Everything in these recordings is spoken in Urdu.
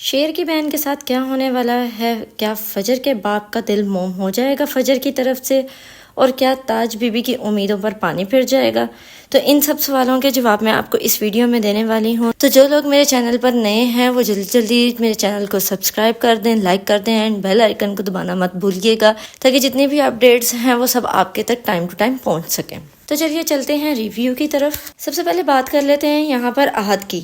شیر کی بہن کے ساتھ کیا ہونے والا ہے؟ کیا فجر کے باپ کا دل موم ہو جائے گا فجر کی طرف سے؟ اور کیا تاج بی بی کی امیدوں پر پانی پھر جائے گا؟ تو ان سب سوالوں کے جواب میں آپ کو اس ویڈیو میں دینے والی ہوں۔ تو جو لوگ میرے چینل پر نئے ہیں وہ جلدی میرے چینل کو سبسکرائب کر دیں، لائک کر دیں اینڈ بیل آئیکن کو دبانا مت بھولیے گا، تاکہ جتنی بھی اپڈیٹس ہیں وہ سب آپ کے تک ٹائم ٹو ٹائم پہنچ سکیں۔ تو چلیے چلتے ہیں ریویو کی طرف۔ سب سے پہلے بات کر لیتے ہیں یہاں پر احد کی،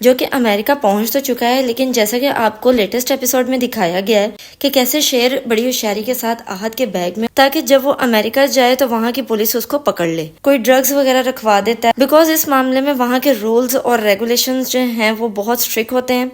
جو کہ امریکہ پہنچ تو چکا ہے، لیکن جیسا کہ آپ کو لیٹسٹ ایپیسوڈ میں دکھایا گیا ہے کہ کیسے شیر بڑی ہوشیاری کے ساتھ احد کے بیگ میں، تاکہ جب وہ امریکہ جائے تو وہاں کی پولیس اس کو پکڑ لے، کوئی ڈرگز وغیرہ رکھوا دیتا ہے، بیکاز اس معاملے میں وہاں کے رولز اور ریگولیشنز جو ہیں وہ بہت اسٹرکٹ ہوتے ہیں۔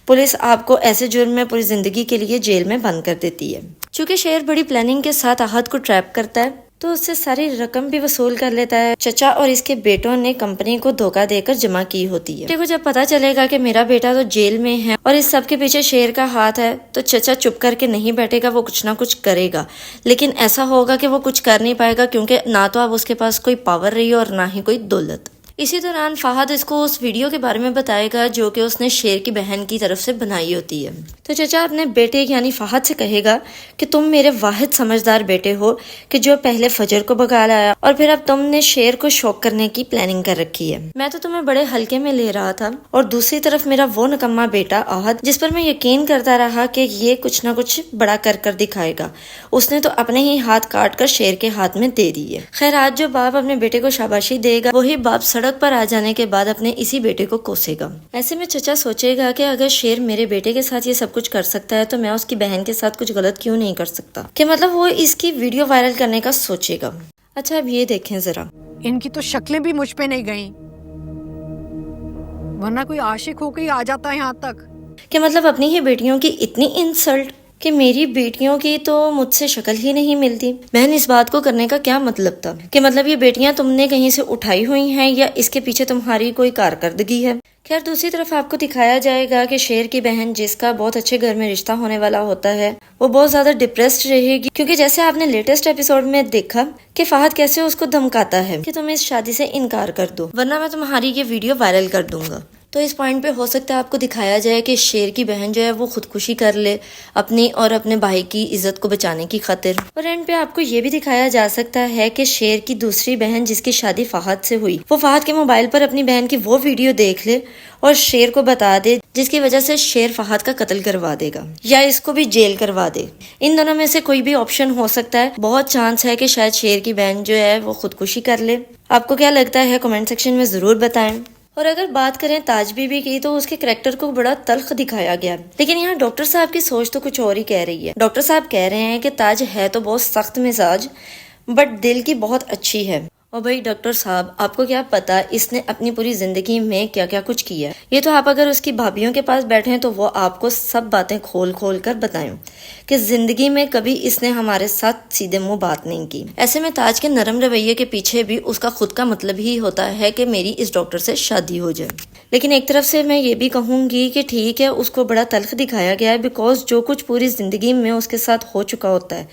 پولیس آپ کو ایسے جرم میں پوری زندگی کے لیے جیل میں بند کر دیتی ہے۔ چونکہ شیر بڑی پلاننگ کے ساتھ احد کو ٹریپ کرتا ہے تو اس سے ساری رقم بھی وصول کر لیتا ہے۔ چچا اور اس کے بیٹوں نے کمپنی کو دھوکہ دے کر جمع کی ہوتی ہے۔ دیکھو جب پتا چلے گا کہ میرا بیٹا تو جیل میں ہے اور اس سب کے پیچھے شیر کا ہاتھ ہے، تو چچا چپ کر کے نہیں بیٹھے گا، وہ کچھ نہ کچھ کرے گا۔ لیکن ایسا ہوگا کہ وہ کچھ کر نہیں پائے گا، کیونکہ نہ تو اب اس کے پاس کوئی پاور رہی ہے اور نہ ہی کوئی دولت۔ اسی دوران فہد اس کو اس ویڈیو کے بارے میں بتائے گا جو کہ اس نے شیر کی بہن کی طرف سے بنائی ہوتی ہے۔ تو چچا اپنے بیٹے یعنی فہد سے کہے گا کہ تم میرے واحد سمجھدار بیٹے ہو کہ جو پہلے فجر کو بگا لایا اور پھر اب تم نے شیر کو شوک کرنے کی پلاننگ کر رکھی ہے۔ میں تو تمہیں بڑے ہلکے میں لے رہا تھا، اور دوسری طرف میرا وہ نکما بیٹا احد، جس پر میں یقین کرتا رہا کہ یہ کچھ نہ کچھ بڑا کر دکھائے گا، اس نے تو اپنے ہی ہاتھ کاٹ کر شیر کے ہاتھ میں دے دی ہے۔ خیر آج جو باپ اپنے بیٹے کو شاباشی دے گا، وہی باپ سڑک پر آ جانے کے بعد اپنے اسی بیٹے کو کوسے گا۔ ایسے میں چچا سوچے گا کہ اگر شیر میرے بیٹے کے ساتھ یہ سب کچھ کر سکتا ہے تو میں اس کی بہن کے ساتھ کچھ غلط کیوں نہیں کر سکتا، کہ مطلب وہ اس کی ویڈیو وائرل کرنے کا سوچے گا۔ اچھا اب یہ دیکھیں ذرا، ان کی تو شکلیں بھی مجھ پہ نہیں گئیں، ورنہ کوئی عاشق ہو کے ہی آ جاتا ہے یہاں تک، کہ مطلب اپنی ہی بیٹیوں کی اتنی انسلٹ کہ میری بیٹیوں کی تو مجھ سے شکل ہی نہیں ملتی۔ بہن اس بات کو کرنے کا کیا مطلب تھا؟ کہ مطلب یہ بیٹیاں تم نے کہیں سے اٹھائی ہوئی ہیں یا اس کے پیچھے تمہاری کوئی کارکردگی ہے؟ خیر دوسری طرف آپ کو دکھایا جائے گا کہ شیر کی بہن، جس کا بہت اچھے گھر میں رشتہ ہونے والا ہوتا ہے، وہ بہت زیادہ ڈپریسڈ رہے گی، کیونکہ جیسے آپ نے لیٹسٹ ایپیسوڈ میں دیکھا کہ فہد کیسے اس کو دھمکاتا ہے کہ تم اس شادی سے انکار کر دو ورنہ میں تمہاری یہ ویڈیو وائرل کر دوں گا۔ تو اس پوائنٹ پہ ہو سکتا ہے آپ کو دکھایا جائے کہ شیر کی بہن جو ہے وہ خودکشی کر لے اپنی اور اپنے بھائی کی عزت کو بچانے کی خاطر، اور اینڈ پہ آپ کو یہ بھی دکھایا جا سکتا ہے کہ شیر کی دوسری بہن جس کی شادی فہد سے ہوئی، وہ فہد کے موبائل پر اپنی بہن کی وہ ویڈیو دیکھ لے اور شیر کو بتا دے، جس کی وجہ سے شیر فہد کا قتل کروا دے گا یا اس کو بھی جیل کروا دے۔ ان دونوں میں سے کوئی بھی آپشن ہو سکتا ہے۔ بہت چانس ہے کہ شاید شیر کی بہن جو ہے وہ خودکشی کر لے۔ آپ کو کیا لگتا ہے کمنٹ سیکشن میں ضرور بتائیں۔ اور اگر بات کریں تاج بی بی کی، تو اس کے کریکٹر کو بڑا تلخ دکھایا گیا، لیکن یہاں ڈاکٹر صاحب کی سوچ تو کچھ اور ہی کہہ رہی ہے۔ ڈاکٹر صاحب کہہ رہے ہیں کہ تاج ہے تو بہت سخت مزاج، بٹ دل کی بہت اچھی ہے۔ اور بھائی ڈاکٹر صاحب آپ کو کیا پتا اس نے اپنی پوری زندگی میں کیا کیا کچھ کیا ہے؟ یہ تو آپ اگر اس کی بھابھیوں کے پاس بیٹھیں تو وہ آپ کو سب باتیں کھول کر بتائیں کہ زندگی میں کبھی اس نے ہمارے ساتھ سیدھے منہ بات نہیں کی۔ ایسے میں تاج کے نرم رویے کے پیچھے بھی اس کا خود کا مطلب ہی ہوتا ہے کہ میری اس ڈاکٹر سے شادی ہو جائے۔ لیکن ایک طرف سے میں یہ بھی کہوں گی کہ ٹھیک ہے اس کو بڑا تلخ دکھایا گیا ہے، بیکاز جو کچھ پوری زندگی میں اس کے ساتھ ہو چکا ہوتا ہے،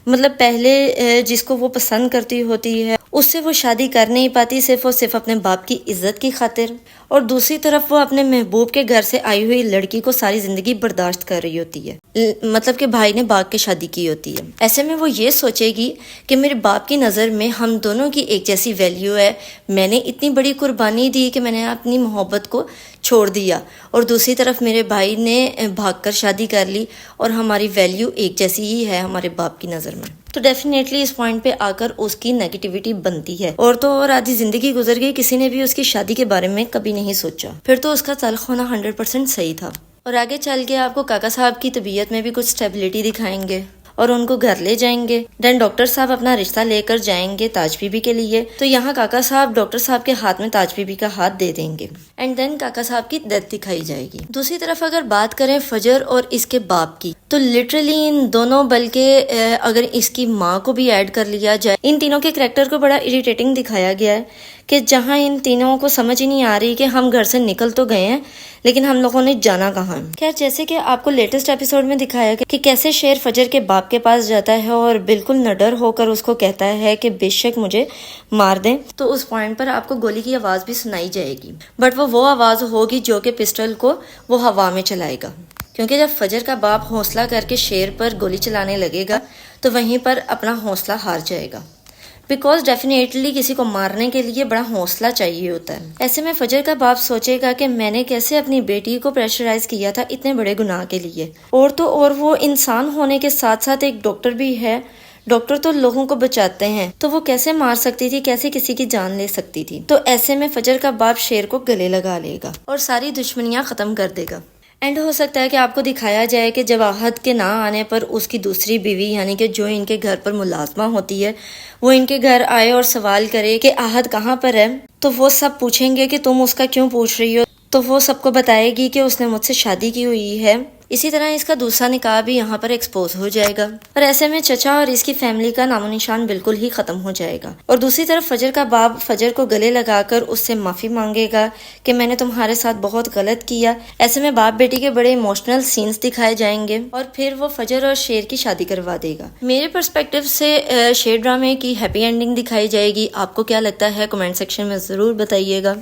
مطلب پہلے جس کو وہ پسند کرتی ہوتی ہے اس سے وہ شادی کر نہیں پاتی، صرف اور صرف اپنے باپ کی عزت کی خاطر، اور دوسری طرف وہ اپنے محبوب کے گھر سے آئی ہوئی لڑکی کو ساری زندگی برداشت کر رہی ہوتی ہے، مطلب کہ بھائی نے باغ کے شادی کی ہوتی ہے۔ ایسے میں وہ یہ سوچے گی کہ میرے باپ کی نظر میں ہم دونوں کی ایک جیسی ویلیو ہے، میں نے اتنی بڑی قربانی دی کہ میں نے اپنی محبت کو چھوڑ دیا، اور دوسری طرف میرے بھائی نے بھاگ کر شادی کر لی، اور ہماری ویلیو ایک جیسی ہی ہے ہمارے باپ کی نظر میں۔ تو ڈیفینیٹلی اس پوائنٹ پہ آ کر اس کی نیگیٹیوٹی بنتی ہے، اور تو اور آدھی زندگی گزر گئی، کسی نے بھی اس کی شادی کے بارے میں کبھی نہیں سوچا، پھر تو اس کا تلخ ہونا 100% صحیح تھا۔ اور آگے چل کے آپ کو کاکا صاحب کی طبیعت میں بھی کچھ اسٹیبلٹی دکھائیں گے اور ان کو گھر لے جائیں گے۔ دین ڈاکٹر صاحب اپنا رشتہ لے کر جائیں گے تاج بی بی کے لیے، تو یہاں کاکا صاحب ڈاکٹر صاحب کے ہاتھ میں تاج بی بی کا ہاتھ دے دیں گے، اینڈ دین کاکا صاحب کی ڈیتھ دکھائی جائے گی۔ دوسری طرف اگر بات کریں فجر اور اس کے باپ کی، تو لٹرلی ان دونوں، بلکہ اگر اس کی ماں کو بھی ایڈ کر لیا جائے، ان تینوں کے کریکٹر کو بڑا اریٹیٹنگ دکھایا گیا ہے، کہ جہاں ان تینوں کو سمجھ ہی نہیں آ رہی کہ ہم گھر سے نکل تو گئے ہیں لیکن ہم لوگوں نے جانا کہاں ہے۔ خیر جیسے کہ آپ کو لیٹسٹ ایپیسوڈ میں دکھایا گیا کہ کیسے شیر فجر کے باپ کے پاس جاتا ہے اور بالکل نڈر ہو کر اس کو کہتا ہے کہ بے شک مجھے مار دیں، تو اس پوائنٹ پر آپ کو گولی کی آواز بھی سنائی جائے گی، بٹ وہ آواز ہوگی جو کہ پسٹل کو وہ ہوا میں چلائے گا، کیونکہ جب فجر کا باپ حوصلہ کر کے شیر پر گولی چلانے لگے گا تو وہیں پر اپنا حوصلہ ہار جائے گا، بیکاز ڈیفینیٹلی کسی کو مارنے کے لیے بڑا حوصلہ چاہیے ہوتا ہے۔ ایسے میں فجر کا باپ سوچے گا کہ میں نے کیسے اپنی بیٹی کو پریشرائز کیا تھا اتنے بڑے گناہ کے لیے، اور تو اور وہ انسان ہونے کے ساتھ ساتھ ایک ڈاکٹر بھی ہے، ڈاکٹر تو لوگوں کو بچاتے ہیں، تو وہ کیسے مار سکتی تھی، کیسے کسی کی جان لے سکتی تھی۔ تو ایسے میں فجر کا باپ شیر کو گلے لگا لے گا اور ساری دشمنیاں ختم کر دے گا۔ اینڈ ہو سکتا ہے کہ آپ کو دکھایا جائے کہ جب آہد کے نہ آنے پر اس کی دوسری بیوی یعنی کہ جو ان کے گھر پر ملازمہ ہوتی ہے وہ ان کے گھر آئے اور سوال کرے کہ آہد کہاں پر ہے، تو وہ سب پوچھیں گے کہ تم اس کا کیوں پوچھ رہی ہو، تو وہ سب کو بتائے گی کہ اس نے مجھ سے شادی کی ہوئی ہے۔ اسی طرح اس کا دوسرا نکاح بھی یہاں پر ایکسپوز ہو جائے گا، اور ایسے میں چچا اور اس کی فیملی کا نام و نشان بالکل ہی ختم ہو جائے گا۔ اور دوسری طرف فجر کا باپ فجر کو گلے لگا کر اس سے معافی مانگے گا کہ میں نے تمہارے ساتھ بہت غلط کیا۔ ایسے میں باپ بیٹی کے بڑے ایموشنل سینز دکھائے جائیں گے اور پھر وہ فجر اور شیر کی شادی کروا دے گا۔ میرے پرسپیکٹیو سے شیر ڈرامے کی ہیپی اینڈنگ دکھائی جائے گی۔ آپ کو کیا لگتا ہے کمنٹ سیکشن میں ضرور بتائیے گا۔